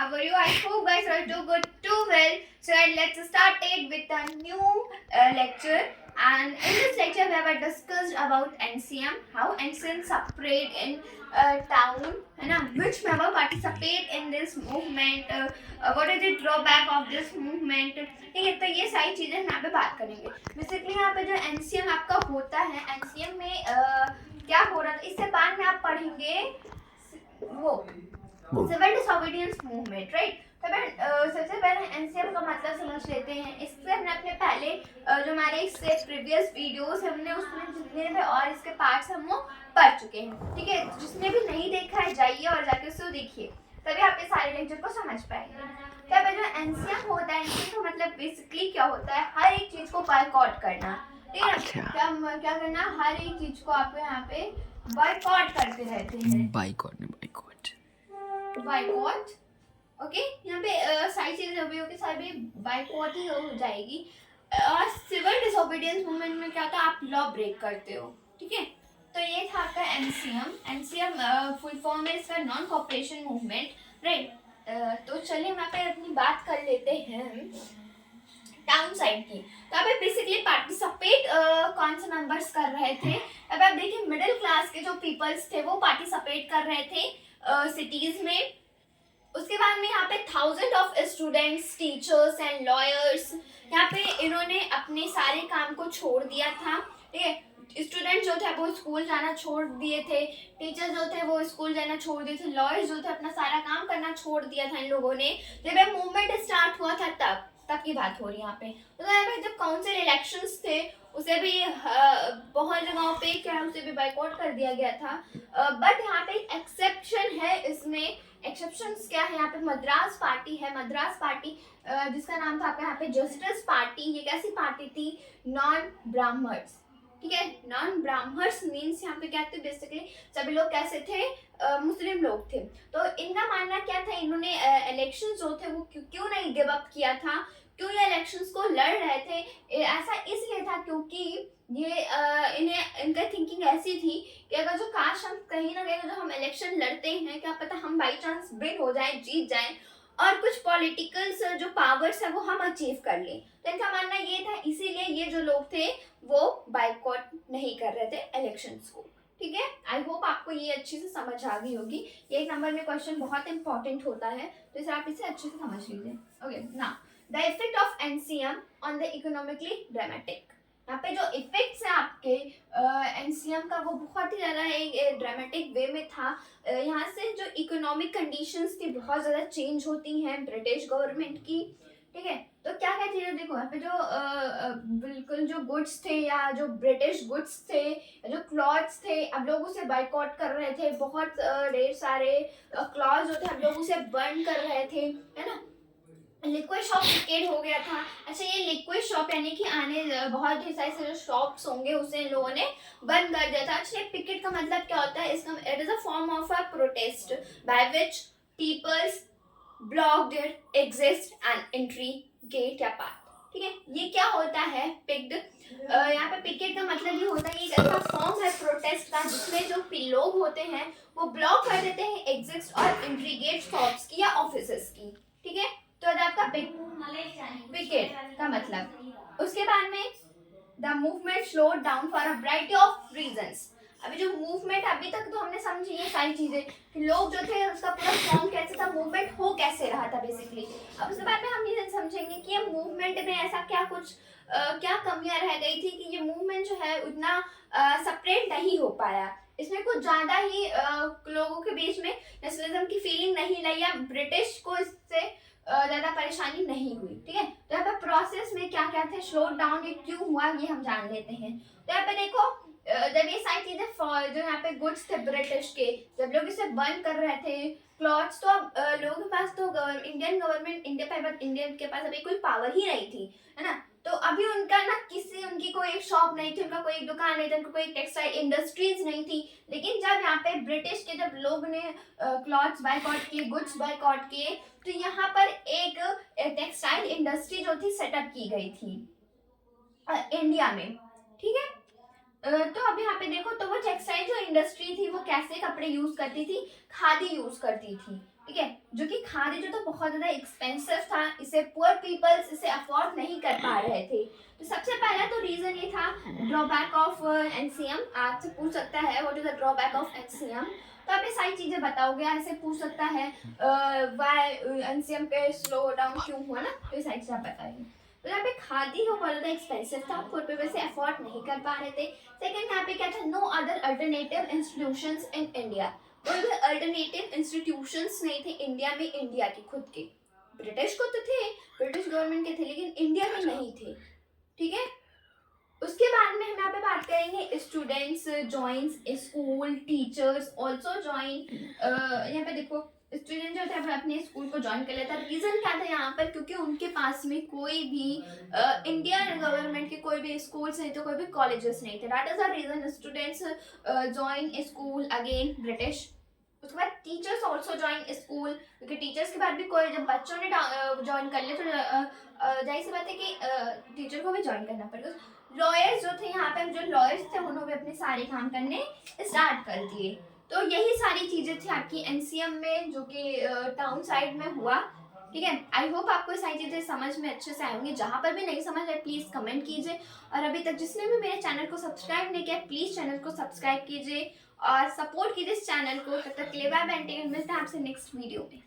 how are you? I hope guys are too good, too well. So let's start it with a new lecture. And in this lecture, we have discussed about NCM, how NCM separate in town, which member participate in this movement, what is the drawback of this movement. ठीक है, तो ये सारी चीजें यहाँ पे बात करेंगे. बेसिकली यहाँ पे जो NCM आपका होता है, NCM में क्या हो रहा था, इससे बाद में आप पढ़ेंगे वो सिविल डिसोबीडियंस मूवमेंट, राइट. सबसे पहले एनसीएम का मतलब समझ लेते हैं. इससे हमने अपने पहले जो हमारे इससे प्रीवियस वीडियोस हमने उसमें जितने भी और इसके पार्ट्स हम वो पढ़ चुके हैं. ठीक है, जिसने भी नहीं देखा है जाइए और जाके उसको देखिए, तभी आप ये सारे लेक्चर को समझ पाएंगे. तब जो एनसीएम होता है, एनसीएम का मतलब बेसिकली क्या होता है, हर एक चीज को बायकॉट करना. ठीक है, क्या करना, हर एक चीज को आप यहाँ पे बायकॉट करते रहते हैं. बायकॉट. ओके, यहाँ पे सारी चीजें अभी होगी, सारी बायकॉट ही हो जाएगी. और सिविल डिसोबीडियंस मूवमेंट में क्या था, आप लॉ ब्रेक करते हो. ठीक है, तो ये था आपका एनसीएम. एनसीएम फुल फॉर्म है इसका नॉन कॉपरेशन मूवमेंट, राइट. तो चलिए हम यहाँ पे अपनी बात कर लेते हैं टाउन साइड की. तो अभी बेसिकली पार्टिसिपेट कौन से मेंबर्स कर रहे थे. अब आप देखिए, मिडिल क्लास के जो पीपल्स थे वो पार्टिसिपेट कर रहे थे सिटीज में. उसके बाद में यहाँ पे thousand of students, teachers and lawyers यहाँ पे इन्होंने अपने सारे काम को छोड़ दिया था. ठीक है, स्टूडेंट जो थे वो स्कूल जाना छोड़ दिए थे, टीचर्स जो थे वो स्कूल जाना छोड़ दिए थे, लॉयर्स जो थे अपना सारा काम करना छोड़ दिया था इन लोगों ने. जब ये मूवमेंट स्टार्ट हुआ था तब की बात हो रही है यहाँ पे. तो यहाँ पे जब काउंसिल इलेक्शंस थे उसे भी बहुत जगहों पे क्या उसे भी बायकॉट कर दिया गया था. बट यहाँ पे एक एक्सेप्शन है. इसमें एक्सेप्शंस क्या है, यहाँ पे मद्रास पार्टी है. मद्रास पार्टी जिसका नाम था आपका यहाँ पे जस्टिस पार्टी. ये कैसी पार्टी थी, नॉन ब्राह्मण्स. ठीक है, नॉन ब्राह्मण्स मीन्स यहाँ पे क्या थे, बेसिकली सभी लोग कैसे थे, मुस्लिम लोग थे. तो इनका मानना क्या था, इन्होंने इलेक्शन जो थे वो क्यों नहीं गिव अप किया था, क्यों ये इलेक्शंस को लड़ रहे थे. ऐसा इसलिए था क्योंकि ये इनका थिंकिंग ऐसी थी कि अगर जो काश हम कहीं ना कहीं जो हम इलेक्शन लड़ते हैं, क्या पता हम बाई चांस विन हो जाए, जीत जाए और कुछ पॉलिटिकल्स जो पावर्स है वो हम अचीव कर लें. तो इनका मानना ये था, इसीलिए ये जो लोग थे वो बायकॉट नहीं कर रहे थे इलेक्शंस को. ठीक है, आई होप आपको ये अच्छे से समझ आ गई होगी. ये एक नंबर में क्वेश्चन बहुत इंपॉर्टेंट होता है, तो इसे आप इसे अच्छे से समझ लीजिए. ओके, ना the effect of NCM on the economically dramatic. यहाँ पे जो इफेक्ट्स हैं आपके एनसीएम का वो बहुत ही ज़्यादा एक ड्रामेटिक वे में था. यहाँ से जो इकोनॉमिक कंडीशंस थी बहुत ज़्यादा चेंज होती हैं ब्रिटिश गवर्नमेंट की. ठीक है, तो क्या क्या चीज़ें देखो यहाँ पे जो बिल्कुल जो गुड्स थे या जो ब्रिटिश गुड्स थे, जो क्लॉथ्स थे, अब लोग उसे बायकॉट कर रहे थे. बहुत ढेर सारे क्लॉथ्स जो थे अब लोग उसे बर्न कर रहे थे, है ना. लिक्विड शॉप पिकेट हो गया था. अच्छा, ये लिक्विड शॉप यानी कि आने बहुत ढेर सारे से जो शॉप्स होंगे उसे इन लोगों ने बंद कर दिया था. अच्छा, पिकेट का मतलब क्या होता है, इसका it is a form of a protest by which peoples block their exit and entry gate या पाथ. ठीक है, ये क्या होता है पिक्ड. यहाँ पे पिकेट का मतलब ये होता है, एक ऐसा फॉर्म है प्रोटेस्ट का जिसमें जो लोग होते हैं वो ब्लॉक कर देते हैं एग्जिट और एंट्री गेट शॉप्स की या ऑफिसेस की. ठीक है, तो आपका पिकेट का मतलब. उसके बाद में the movement slow down for a variety of reasons. अभी जो मूवमेंट अभी तक तो हमने समझी ये सारी चीजें कि लोग जो थे उसका पूरा फॉर्म कैसे था, मूवमेंट हो कैसे रहा था बेसिकली. अब उसके बाद में हम ये समझेंगे कि ये मूवमेंट में ऐसा क्या कुछ क्या कमियां रह गई थी कि ये मूवमेंट जो है उतना सेपरेट नहीं हो पाया. इसमें कुछ ज्यादा ही लोगों के बीच में नेशनलिज्म की फीलिंग नहीं लाई या ब्रिटिश को इससे ज्यादा परेशानी नहीं हुई. ठीक है, तो यहाँ पे प्रोसेस में क्या क्या थे, स्लो डाउन ये क्यों हुआ ये हम जान लेते हैं. तो यहाँ पे देखो, जब ये सारी चीजें जो यहाँ पे गुड्स थे ब्रिटिश के, जब लोग इसे बंद कर रहे थे क्लॉथ्स, तो अब लोगों के पास तो इंडियन गवर्नमेंट इंडिया के पास अभी कोई पावर ही नहीं थी, है ना. तो अभी उनका ना उनकी कोई एक शॉप नहीं थी, उनका कोई एक दुकान नहीं था, उनका कोई टेक्सटाइल इंडस्ट्रीज नहीं थी. लेकिन जब यहाँ पे ब्रिटिश के जब लोग ने क्लॉथ्स बायकॉट किए, गुड्स बायकॉट किए, तो यहाँ पर एक टेक्सटाइल इंडस्ट्री जो थी सेटअप की गई थी इंडिया में. ठीक है, तो अब यहाँ पे देखो, तो वो टेक्सटाइल जो इंडस्ट्री थी वो कैसे कपड़े यूज करती थी, खादी यूज करती थी, ठीक है, जो कि खादी जो तो बहुत ज्यादा एक्सपेंसिव था, इसे पुअर पीपल्स इसे अफोर्ड नहीं कर पा रहे थे। तो सबसे पहला तो रीजन ये था ड्रॉबैक ऑफ एनसीएम। आपसे पूछ सकता है what is the drawback of NCM, तो आप ये सारी चीजें बताओगे, ऐसे पूछ सकता है व्हाई एनसीएम पे स्लो डाउन क्यों हुआ ना, तो ये सारी चीजें आप बताइए। तो यहाँ पे खादी हो बहुत ज्यादा एक्सपेंसिव था, पुअर पीपल से अफोर्ड नहीं कर पा रहे थे। सेकंड यहाँ पे क्या था, no other alternative institutions in India, कोई भी अल्टरनेटिव इंस्टीट्यूशंस नहीं थे इंडिया में, इंडिया के खुद के। ब्रिटिश को तो थे, ब्रिटिश गवर्नमेंट के थे, लेकिन इंडिया में नहीं थे, ठीक है। उसके बाद में हम यहाँ पे बात करेंगे students joins school, teachers also join. यहाँ पे देखो स्टूडेंट जो थे अपने स्कूल को ज्वाइन कर लेता। रीजन क्या था यहाँ पर, क्योंकि उनके पास में कोई भी इंडियन गवर्नमेंट के कोई भी स्कूल्स नहीं थे, कोई भी कॉलेजेस नहीं थे। That is the reason students join school again British. उसके बाद टीचर्स ऑल्सो ज्वाइन स्कूल, क्योंकि टीचर्स के बाद भी कोई जब बच्चों ने ज्वाइन कर लिया तो जाहिर सी बात है कि टीचर को भी ज्वाइन करना पड़ेगा। लॉयर्स जो थे यहाँ पे, जो लॉयर्स थे उन्होंने अपने सारे काम करने स्टार्ट कर दिए। तो यही सारी चीजें थी आपकी एनसीएम में, जो कि टाउन साइड में हुआ, ठीक है। आई होप आपको ये सारी चीजें समझ में अच्छे से आएंगी। जहां पर भी नहीं समझ आए प्लीज कमेंट कीजिए, और अभी तक जिसने भी मेरे चैनल को सब्सक्राइब नहीं किया प्लीज चैनल को सब्सक्राइब कीजिए और सपोर्ट कीजिए इस चैनल को। तब तक के लिए बाय बाय, मिलते हैं आपसे नेक्स्ट वीडियो में।